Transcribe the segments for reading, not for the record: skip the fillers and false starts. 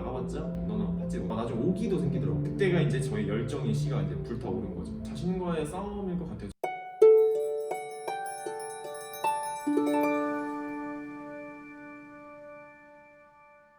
나가봤자 너는 받지 못. 나중에 오기도 생기더라고. 그때가 이제 저희 열정의 씨가 이제 불타오른 거죠. 자신과의 싸움일 것 같아요.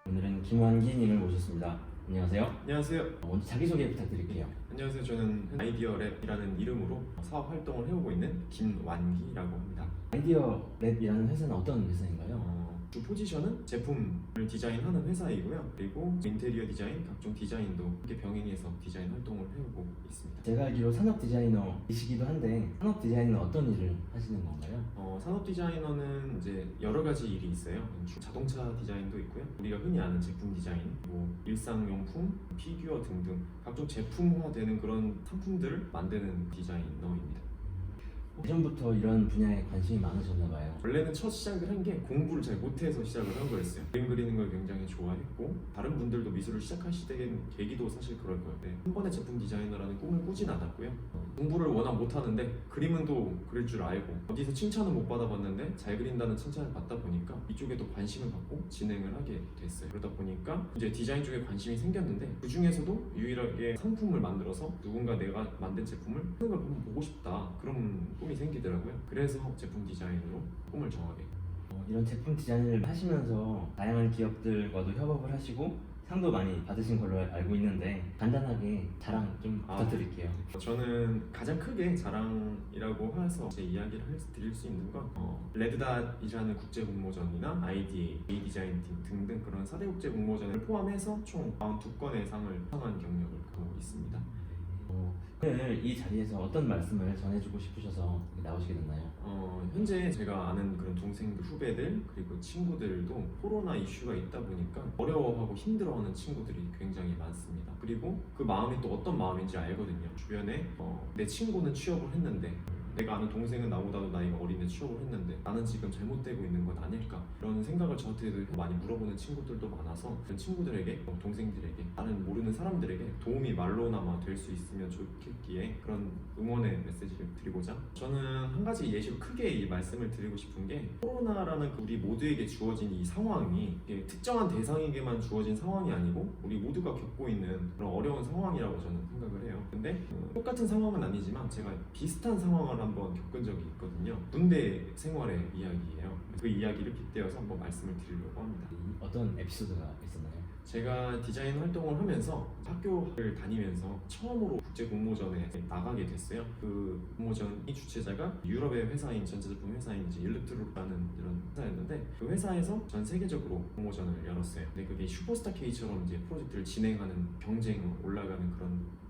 오늘은 김환기님을 모셨습니다. 안녕하세요. 안녕하세요. 먼저 자기소개 부탁드릴게요. 안녕하세요. 저는 아이디어 랩이라는 이름으로 사업 활동을 해오고 있는 김완기라고 합니다. 아이디어 랩이라는 회사는 어떤 회사인가요? 주 포지션은 제품을 디자인하는 회사이고요. 그리고 인테리어 디자인, 각종 디자인도 함께 병행해서 디자인 활동을 해오고 있습니다. 제가 알기로 산업 디자이너이시기도 한데 산업 디자이너는 어떤 일을 하시는 건가요? 산업 디자이너는 이제 여러 가지 일이 있어요. 자동차 디자인도 있고요. 우리가 흔히 아는 제품 디자인, 뭐 일상용품, 피규어 등등 각종 제품화되는 그런 상품들을 만드는 디자이너입니다. 예전부터 이런 분야에 관심이 많으셨나 봐요. 원래는 첫 시작을 한 게 공부를 잘 못해서 시작을 한 거였어요. 그림 그리는 걸 굉장히 좋아했고 다른 분들도 미술을 시작하시게 계기도 사실 그럴 거예요. 한 번에 제품 디자이너라는 꿈을 꾸진 않았고요. 공부를 워낙 못하는데 그림은 또 그릴 줄 알고 어디서 칭찬은 못 받아봤는데 잘 그린다는 칭찬을 받다 보니까 이쪽에 또 관심을 갖고 진행을 하게 됐어요. 그러다 보니까 이제 디자인 쪽에 관심이 생겼는데 그 중에서도 유일하게 상품을 만들어서 누군가 내가 만든 제품을 쓰는 걸 한번 보고 싶다 그런 꿈이 생기더라고요. 그래서 제품 디자인으로 꿈을 정하게. 이런 제품 디자인을 하시면서 다양한 기업들과도 협업을 하시고 상도 많이 받으신 걸로 알고 있는데 간단하게 자랑 좀 부탁드릴게요. 저는 가장 크게 자랑이라고 해서 제 이야기를 드릴 수 있는 건 레드닷이라는 국제 공모전이나 IDA, A 디자인 팀 등등 그런 4대 국제 공모전을 포함해서 총 42건의 상을 수상한 경력을 갖고 있습니다. 오늘 이 자리에서 어떤 말씀을 전해주고 싶으셔서 나오시게 됐나요? 현재 제가 아는 그런 동생들, 후배들 그리고 친구들도 코로나 이슈가 있다 보니까 어려워하고 힘들어하는 친구들이 굉장히 많습니다. 그리고 그 마음이 또 어떤 마음인지 알거든요. 주변에 내 친구는 취업을 했는데 내가 아는 동생은 나보다도 나이가 어린데 취업을 했는데 나는 지금 잘못되고 있는 건 아닐까 이런 생각을 저한테도 많이 물어보는 친구들도 많아서 그런 친구들에게, 동생들에게, 다른 모르는 사람들에게 도움이 말로나마 될 수 있으면 좋겠기에 그런 응원의 메시지를 드리고자 저는 한 가지 예시로 크게 이 말씀을 드리고 싶은 게 코로나라는 우리 모두에게 주어진 이 상황이 특정한 대상에게만 주어진 상황이 아니고 우리 모두가 겪고 있는 그런 어려운 상황이라고 저는 생각을 해요. 근데 똑같은 상황은 아니지만 제가 비슷한 상황을 한번 겪은 적이 있거든요. 군대 생활의 이야기예요. 그 이야기를 빗대어서 한번 말씀을 드리려고 합니다. 어떤 에피소드가 있었나요? 제가 디자인 활동을 하면서 학교를 다니면서 처음으로 국제 공모전에 나가게 됐어요. 그 공모전이 주최자가 유럽의 회사인 전자제품 회사인 일렉트로라는 이런 회사였는데 그 회사에서 전 세계적으로 공모전을 열었어요. 근데 그게 슈퍼스타 K처럼 이제 프로젝트를 진행하는 경쟁 올라가는 그런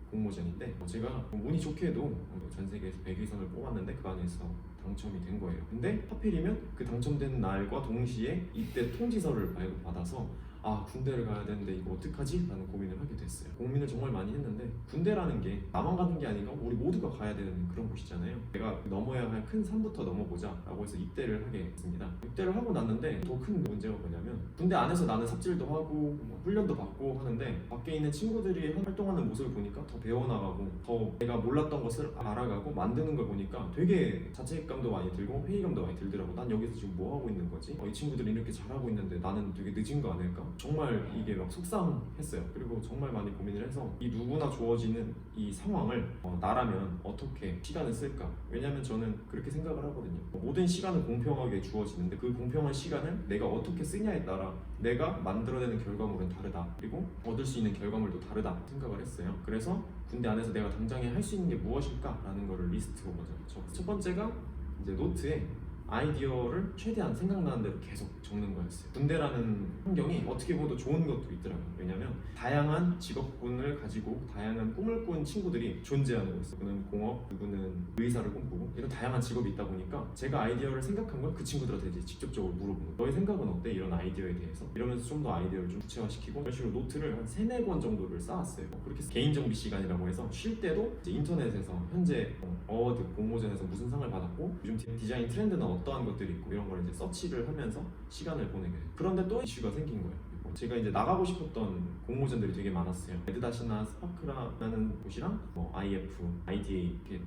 공모전인데 제가 운이 좋게도 전 세계에서 100위선을 뽑았는데 그 안에서 당첨이 된 거예요. 근데 하필이면 그 당첨된 날과 동시에 입대 통지서를 발급받아서 군대를 가야 되는데 이거 어떡하지? 라는 고민을 하게 됐어요. 고민을 정말 많이 했는데 군대라는 게 나만 가는 게 아니고 우리 모두가 가야 되는 그런 곳이잖아요. 내가 넘어야 할 큰 산부터 넘어보자 라고 해서 입대를 하게 됐습니다. 입대를 하고 났는데 더 큰 문제가 뭐냐면 군대 안에서 나는 삽질도 하고 훈련도 받고 하는데 밖에 있는 친구들이 활동하는 모습을 보니까 더 배워나가고 더 내가 몰랐던 것을 알아가고 만드는 걸 보니까 되게 자책감도 많이 들고 회의감도 많이 들더라고. 난 여기서 지금 뭐 하고 있는 거지? 이 친구들이 이렇게 잘하고 있는데 나는 되게 늦은 거 아닐까? 정말 이게 막 속상했어요. 그리고 정말 많이 고민을 해서 이 누구나 주어지는 이 상황을 나라면 어떻게 시간을 쓸까? 왜냐면 저는 그렇게 생각을 하거든요. 모든 시간은 공평하게 주어지는데 그 공평한 시간을 내가 어떻게 쓰냐에 따라 내가 만들어내는 결과물은 다르다. 그리고 얻을 수 있는 결과물도 다르다 생각을 했어요. 그래서 군대 안에서 내가 당장에 할 수 있는 게 무엇일까? 라는 거를 리스트로 먼저 적었어요. 첫 번째가 이제 노트에 아이디어를 최대한 생각나는 대로 계속 적는 거였어요. 군대라는 환경이 어떻게 보도 좋은 것도 있더라고요. 왜냐면 다양한 직업군을 가지고 다양한 꿈을 꾼 친구들이 존재하는 거였어요. 누구는 공업, 누구는 의사를 꿈꾸고 이런 다양한 직업이 있다 보니까 제가 아이디어를 생각한 걸 그 친구들한테 이제 직접적으로 물어보는 거예요. 너의 생각은 어때? 이런 아이디어에 대해서 이러면서 좀 더 아이디어를 좀 구체화시키고 이런 식으로 노트를 한 3-4권 정도를 쌓았어요. 그렇게 개인 정비 시간이라고 해서 쉴 때도 이제 인터넷에서 현재 어워드 공모전에서 무슨 상을 받았고 요즘 디자인 트렌드는 어떠한 것들이 있고 이런 걸 이제 서치를 하면서 시간을 보내게 돼요. 그런데 또 이슈가 생긴 거예요. 제가 이제 나가고 싶었던 공모전들이 되게 많았어요. 레드닷이나 스파크라는 곳이랑 IF, IDA 이렇게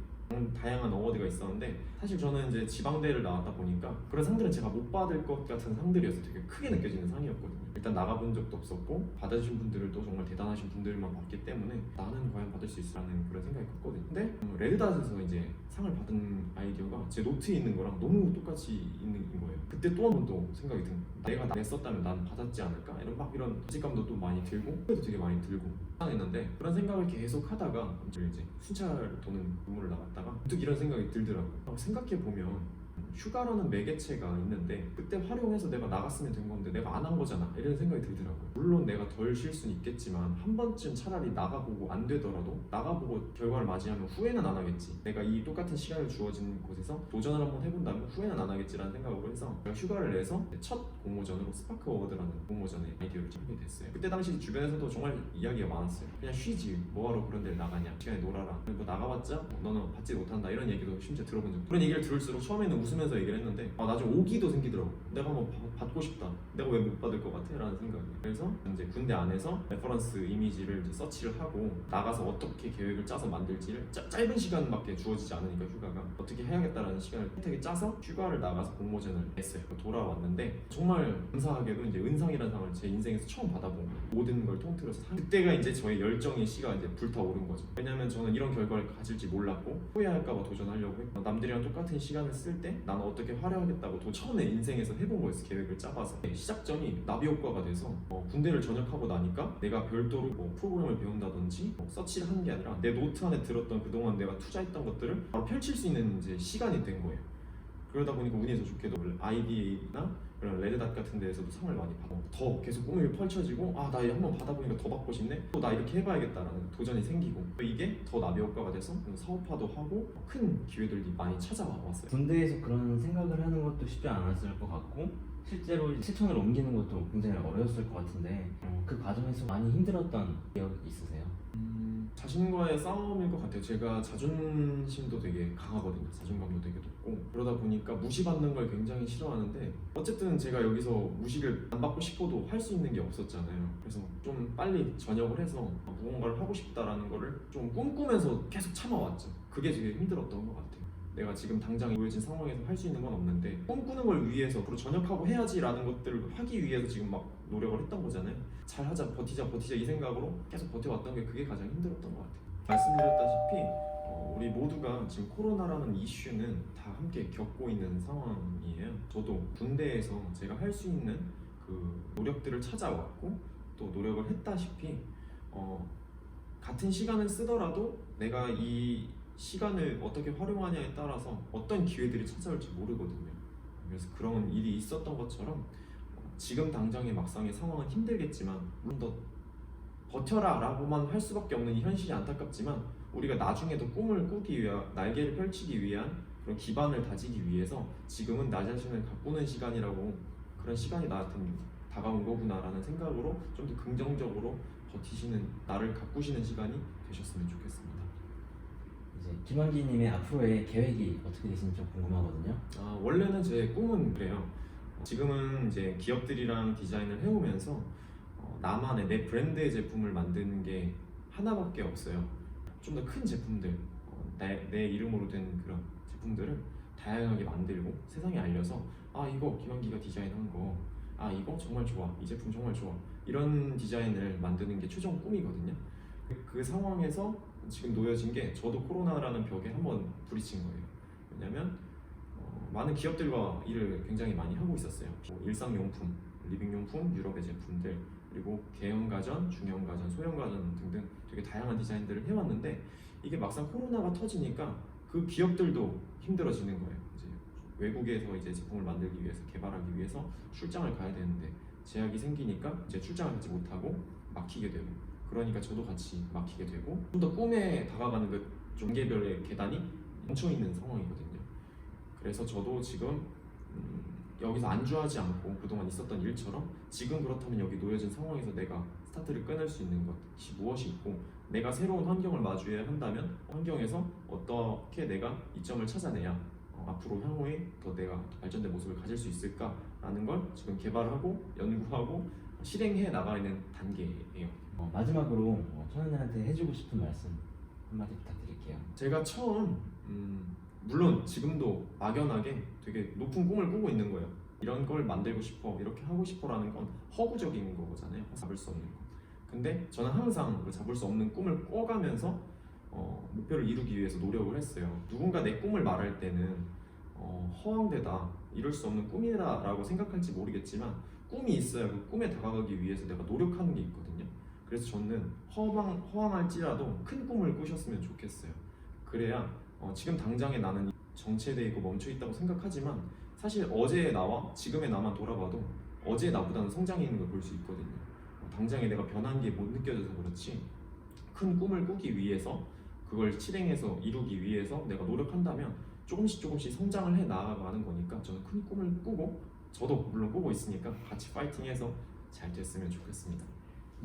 다양한 어워드가 있었는데 사실 저는 이제 지방대를 나왔다 보니까 그런 상들은 제가 못 받을 것 같은 상들이어서 되게 크게 느껴지는 상이었거든요. 일단 나가본 적도 없었고 받아주신 분들도 정말 대단하신 분들만 봤기 때문에 나는 과연 받을 수 있을까라는 그런 생각이 컸거든요. 근데 레드닷에서 이제 상을 받은 아이디어가 제 노트에 있는 거랑 너무 똑같이 있는 거예요. 그때 또 한 번 더 생각이 든 거예요. 내가 냈었다면 난 받았지 않을까? 이런 자신감도 또 많이 들고 후회도 되게 많이 들고 했는데 그런 생각을 계속 하다가 이제 순찰 도는 근무를 나갔다가 문득 이런 생각이 들더라고요. 생각해보면 휴가라는 매개체가 있는데 그때 활용해서 내가 나갔으면 된 건데 내가 안 한 거잖아 이런 생각이 들더라고요. 물론 내가 덜 쉴 수는 있겠지만 한 번쯤 차라리 나가보고 안 되더라도 나가보고 결과를 맞이하면 후회는 안 하겠지. 내가 이 똑같은 시간을 주어진 곳에서 도전을 한번 해본다면 후회는 안 하겠지라는 생각으로 해서 제가 휴가를 내서 첫 공모전으로 스파크 어워드라는 공모전의 아이디어를 찾게 됐어요. 그때 당시 주변에서도 정말 이야기가 많았어요. 그냥 쉬지 뭐하러 그런 데를 나가냐, 시간에 놀아라, 뭐 나가봤자 너는 받지 못한다 이런 얘기도 심지어 들어본 적. 그런 얘기를 들을수록 처음에는 웃으면서 얘기를 했는데 나중에 오기도 생기더라고. 내가 한번 받고 싶다, 내가 왜 못 받을 것 같아? 라는 생각이. 그래서 이제 군대 안에서 레퍼런스 이미지를 이제 서치를 하고 나가서 어떻게 계획을 짜서 만들지를 짧은 시간밖에 주어지지 않으니까 휴가가 어떻게 해야겠다라는 시간을 되게 짜서 휴가를 나가서 공모전을 냈어요. 돌아왔는데 정말 감사하게도 이제 은상이라는 상을 제 인생에서 처음 받아본 거예요. 모든 걸 통틀어서 그때가 이제 저의 열정의 씨가 이제 불타오른 거죠. 왜냐면 저는 이런 결과를 가질지 몰랐고 후회할까봐 도전하려고 했고 남들이랑 똑같은 시간을 쓸 때 나는 어떻게 활용하겠다고 처음에 인생에서 해본 거였어. 계획을 짜봐서 시작점이 나비 효과가 돼서 군대를 전역하고 나니까 내가 별도로 프로그램을 배운다든지 서치를 하는 게 아니라 내 노트 안에 들었던 그동안 내가 투자했던 것들을 바로 펼칠 수 있는 이제 시간이 된 거예요. 그러다 보니까 운이 더 좋게도 IBA나 그런 레드닷 같은 데에서도 상을 많이 받고 더 계속 꿈이 펼쳐지고 나 한번 받아보니까 더 받고 싶네, 또 나 이렇게 해봐야겠다라는 도전이 생기고 이게 더 나비 효과가 돼서 사업화도 하고 큰 기회들이 많이 찾아왔어요. 군대에서 그런 생각을 하는 것도 쉽지 않았을 것 같고 실제로 실천으로 옮기는 것도 굉장히 어려웠을 것 같은데 그 과정에서 많이 힘들었던 기억 있으세요? 자신과의 싸움일 것 같아요. 제가 자존심도 되게 강하거든요. 자존감도 되게 높고 그러다 보니까 무시받는 걸 굉장히 싫어하는데 어쨌든 제가 여기서 무시를 안 받고 싶어도 할 수 있는 게 없었잖아요. 그래서 좀 빨리 전역을 해서 무언가를 하고 싶다라는 거를 좀 꿈꾸면서 계속 참아왔죠. 그게 되게 힘들었던 것 같아요. 내가 지금 당장 놓여진 상황에서 할 수 있는 건 없는데 꿈꾸는 걸 위해서 앞으로 전역하고 해야지라는 것들을 하기 위해서 지금 막 노력을 했던 거잖아요. 잘하자, 버티자 이 생각으로 계속 버텨왔던 게 그게 가장 힘들었던 것 같아요. 말씀드렸다시피 우리 모두가 지금 코로나라는 이슈는 다 함께 겪고 있는 상황이에요. 저도 군대에서 제가 할 수 있는 그 노력들을 찾아왔고 또 노력을 했다시피 같은 시간을 쓰더라도 내가 이 시간을 어떻게 활용하냐에 따라서 어떤 기회들이 찾아올지 모르거든요. 그래서 그런 일이 있었던 것처럼 지금 당장의 막상의 상황은 힘들겠지만 물론 더 버텨라 라고만 할 수밖에 없는 이 현실이 안타깝지만 우리가 나중에도 꿈을 꾸기 위한 날개를 펼치기 위한 그런 기반을 다지기 위해서 지금은 나 자신을 가꾸는 시간이라고, 그런 시간이 나한테는 다가온 거구나라는 생각으로 좀 더 긍정적으로 버티시는, 나를 가꾸시는 시간이 되셨으면 좋겠습니다. 이제 김환기님의 앞으로의 계획이 어떻게 되시는지 좀 궁금하거든요. 원래는 제 꿈은 그래요. 지금은 이제 기업들이랑 디자인을 해오면서 나만의 내 브랜드의 제품을 만드는 게 하나밖에 없어요. 좀 더 큰 제품들, 내 이름으로 된 그런 제품들을 다양하게 만들고 세상에 알려서 이거 김환기가 디자인한 거, 이거 정말 좋아, 이 제품 정말 좋아, 이런 디자인을 만드는 게 최종 꿈이거든요. 그 상황에서 지금 놓여진 게 저도 코로나라는 벽에 한번 부딪힌 거예요. 왜냐면 많은 기업들과 일을 굉장히 많이 하고 있었어요. 일상용품, 리빙용품, 유럽의 제품들, 그리고 개형가전, 중형가전, 소형가전 등등 되게 다양한 디자인들을 해왔는데 이게 막상 코로나가 터지니까 그 기업들도 힘들어지는 거예요. 이제 외국에서 이제 제품을 만들기 위해서, 개발하기 위해서 출장을 가야 되는데 제약이 생기니까 이제 출장을 가지 못하고 막히게 되고, 그러니까 저도 같이 막히게 되고 좀 더 꿈에 다가가는 그 종개별의 계단이 멈춰 있는 상황이거든요. 그래서 저도 지금 여기서 안주하지 않고 그동안 있었던 일처럼 지금 그렇다면 여기 놓여진 상황에서 내가 스타트를 끊을 수 있는 것이 무엇이 있고 내가 새로운 환경을 마주해야 한다면 환경에서 어떻게 내가 이점을 찾아내야 앞으로 향후에 더 내가 발전된 모습을 가질 수 있을까라는 걸 지금 개발하고 연구하고 실행해 나가는 단계예요. 마지막으로 청년들한테 해주고 싶은 말씀 한마디 부탁드릴게요. 제가 처음 물론 지금도 막연하게 되게 높은 꿈을 꾸고 있는 거예요. 이런 걸 만들고 싶어, 이렇게 하고 싶어라는 건 허구적인 거잖아요. 잡을 수 없는 거. 근데 저는 항상 그 잡을 수 없는 꿈을 꿔가면서 목표를 이루기 위해서 노력을 했어요. 누군가 내 꿈을 말할 때는 허황되다, 이룰 수 없는 꿈이다라고 생각할지 모르겠지만 꿈이 있어야 그 꿈에 다가가기 위해서 내가 노력하는 게 있거든요. 그래서 저는 허황할지라도 큰 꿈을 꾸셨으면 좋겠어요. 그래야 지금 당장에 나는 정체돼 있고 멈춰 있다고 생각하지만 사실 어제의 나와 지금의 나만 돌아봐도 어제의 나보다는 성장해 있는 걸 볼 수 있거든요. 당장에 내가 변한 게 못 느껴져서 그렇지 큰 꿈을 꾸기 위해서 그걸 실행해서 이루기 위해서 내가 노력한다면 조금씩 성장을 해 나가는 거니까 저는 큰 꿈을 꾸고 저도 물론 꾸고 있으니까 같이 파이팅해서 잘 됐으면 좋겠습니다.